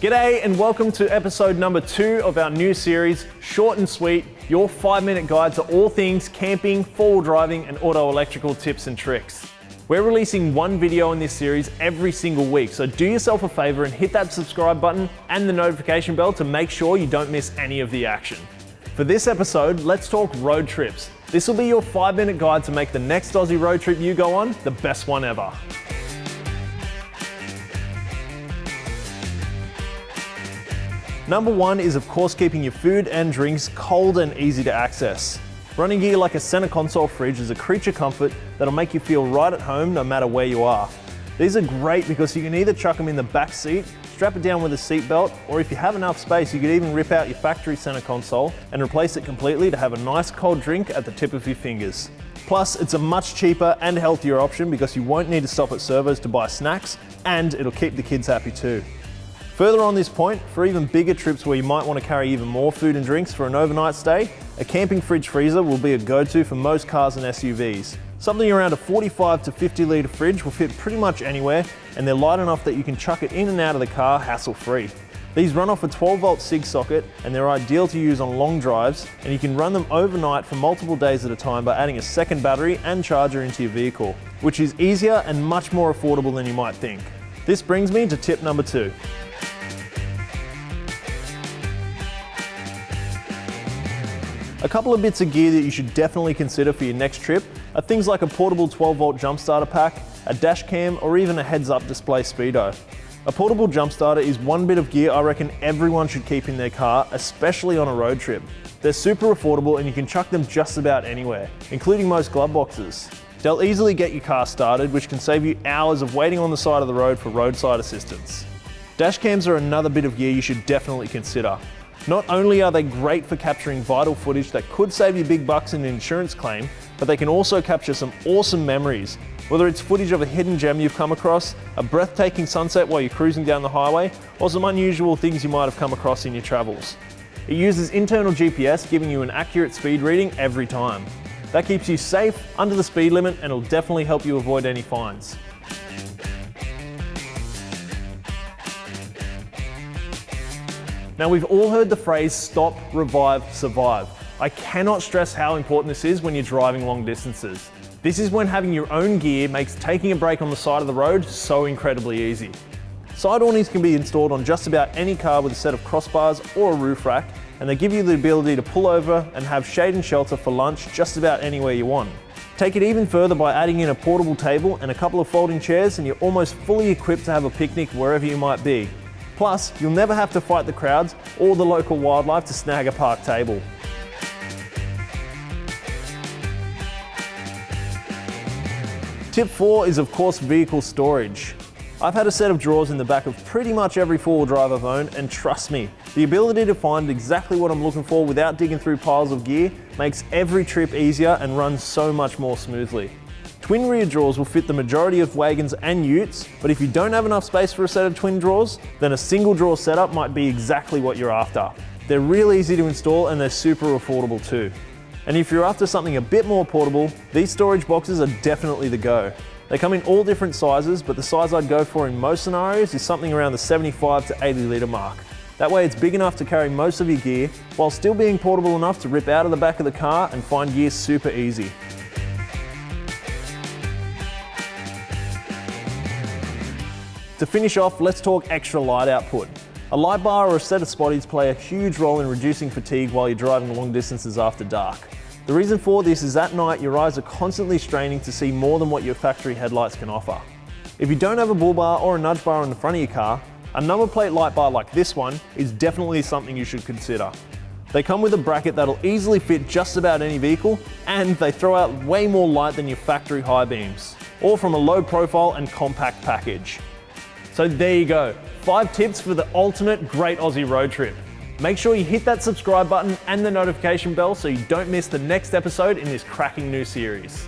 G'day and welcome to episode number 2 of our new series, Short and Sweet, your 5-minute guide to all things camping, 4-wheel driving and auto electrical tips and tricks. We're releasing one video in this series every single week, so do yourself a favor and hit that subscribe button and the notification bell to make sure you don't miss any of the action. For this episode, let's talk road trips. This will be your 5-minute guide to make the next Aussie road trip you go on the best one ever. Number 1 is of course keeping your food and drinks cold and easy to access. Running gear like a center console fridge is a creature comfort that'll make you feel right at home no matter where you are. These are great because you can either chuck them in the back seat, strap it down with a seat belt, or if you have enough space you could even rip out your factory center console and replace it completely to have a nice cold drink at the tip of your fingers. Plus, it's a much cheaper and healthier option because you won't need to stop at servos to buy snacks, and it'll keep the kids happy too. Further on this point, for even bigger trips where you might want to carry even more food and drinks for an overnight stay, a camping fridge freezer will be a go-to for most cars and SUVs. Something around a 45 to 50 litre fridge will fit pretty much anywhere, and they're light enough that you can chuck it in and out of the car hassle-free. These run off a 12-volt SIG socket and they're ideal to use on long drives, and you can run them overnight for multiple days at a time by adding a second battery and charger into your vehicle, which is easier and much more affordable than you might think. This brings me to tip number 2. A couple of bits of gear that you should definitely consider for your next trip are things like a portable 12-volt jump starter pack, a dash cam, or even a heads-up display speedo. A portable jump starter is one bit of gear I reckon everyone should keep in their car, especially on a road trip. They're super affordable and you can chuck them just about anywhere, including most glove boxes. They'll easily get your car started, which can save you hours of waiting on the side of the road for roadside assistance. Dash cams are another bit of gear you should definitely consider. Not only are they great for capturing vital footage that could save you big bucks in an insurance claim, but they can also capture some awesome memories. Whether it's footage of a hidden gem you've come across, a breathtaking sunset while you're cruising down the highway, or some unusual things you might have come across in your travels. It uses internal GPS, giving you an accurate speed reading every time. That keeps you safe, under the speed limit, and it'll definitely help you avoid any fines. Now, we've all heard the phrase stop, revive, survive. I cannot stress how important this is when you're driving long distances. This is when having your own gear makes taking a break on the side of the road so incredibly easy. Side awnings can be installed on just about any car with a set of crossbars or a roof rack, and they give you the ability to pull over and have shade and shelter for lunch just about anywhere you want. Take it even further by adding in a portable table and a couple of folding chairs, and you're almost fully equipped to have a picnic wherever you might be. Plus, you'll never have to fight the crowds or the local wildlife to snag a park table. Tip 4 is of course vehicle storage. I've had a set of drawers in the back of pretty much every 4-wheel drive I've owned, and trust me, the ability to find exactly what I'm looking for without digging through piles of gear makes every trip easier and runs so much more smoothly. Twin rear drawers will fit the majority of wagons and utes, but if you don't have enough space for a set of twin drawers, then a single drawer setup might be exactly what you're after. They're real easy to install and they're super affordable too. And if you're after something a bit more portable, these storage boxes are definitely the go. They come in all different sizes, but the size I'd go for in most scenarios is something around the 75 to 80 litre mark. That way it's big enough to carry most of your gear, while still being portable enough to rip out of the back of the car and find gear super easy. To finish off, let's talk extra light output. A light bar or a set of spotties play a huge role in reducing fatigue while you're driving long distances after dark. The reason for this is at night your eyes are constantly straining to see more than what your factory headlights can offer. If you don't have a bull bar or a nudge bar on the front of your car, a number plate light bar like this one is definitely something you should consider. They come with a bracket that'll easily fit just about any vehicle, and they throw out way more light than your factory high beams, all from a low profile and compact package. So there you go, 5 tips for the ultimate great Aussie road trip. Make sure you hit that subscribe button and the notification bell so you don't miss the next episode in this cracking new series.